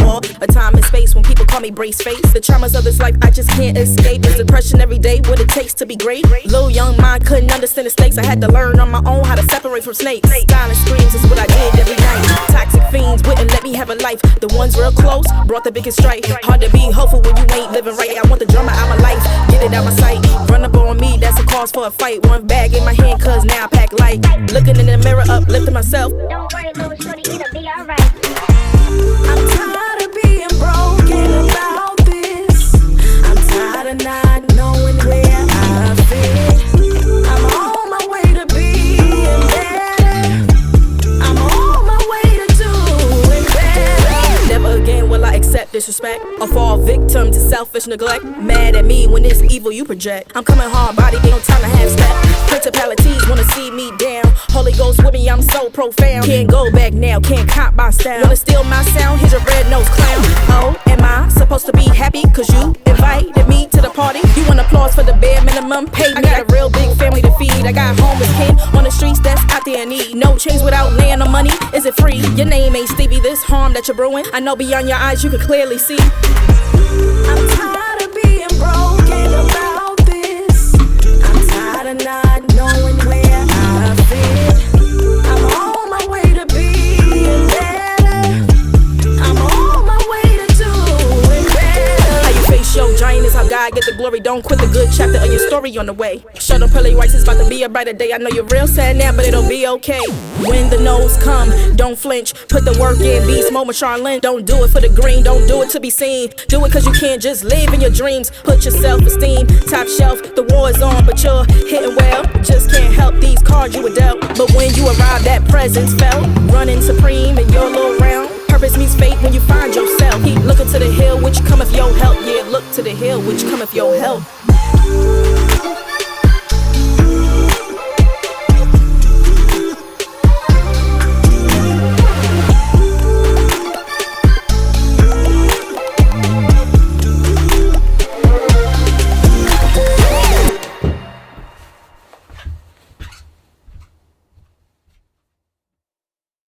for a time and space when people call me brace face. The traumas of this life I just can't escape. It's depression every day, what it takes to be great. Little young mind couldn't understand the stakes. I had to learn on my own how to separate from snakes. Silent screams is what I did every night. Toxic fiends wouldn't let me have a life. The ones real close brought the biggest strife. Hard to be hopeful when you ain't living right. I want the drama out my life, get it out my sight. Run up on me, that's a cause for a fight. One bag in my hand, cause now I pack light. Looking in the mirror, uplifting myself. Don't worry, little shorty, it'll be alright. I'm tired of being broken about this. I'm tired of not knowing where I fit. I'm on my way to being better. I'm on my way to doing better. Never again will I accept disrespect or fall victim to selfish neglect. Mad at me when it's evil you project. I'm coming hard body, ain't no time to half step. Principalities wanna see me down. Holy Ghost with me, I'm so profound. Can't go back now, can't cop my style. Wanna steal my sound? Here's your red-nosed clown. Oh, am I supposed to be happy cause you invited me to the party? You want applause for the bare minimum pay me. I got a real big family to feed. I got homeless kin on the streets that's out there in need. No chains without land or money. Is it free? Your name ain't Stevie. This harm that you're brewing, I know beyond your eyes you can clearly see. I'm tired of being broken about this. I'm tired of not knowing where I fit. I'm on my way to being better. I'm on my way to doing better. How you face your giant is how God get the glory. Don't quit the good chapter of your story on the way. Shut up, pearly whites, it's about to be a brighter day. I know you're real sad now, but it'll be okay. When the no's come, don't flinch. Put the work in, beast mode, Charlene. Don't do it for the green, don't do it to be seen. Do it cause you can't just live in your dreams. Put your self-esteem top shelf. The war is on, but you're hitting well. Just can't help these cards you were dealt. But when you arrive, that presence felt. Running supreme in your little round. Purpose meets fate when you find yourself. Keep looking to the hill, which cometh your help. Yeah, look to the hill, which cometh your help.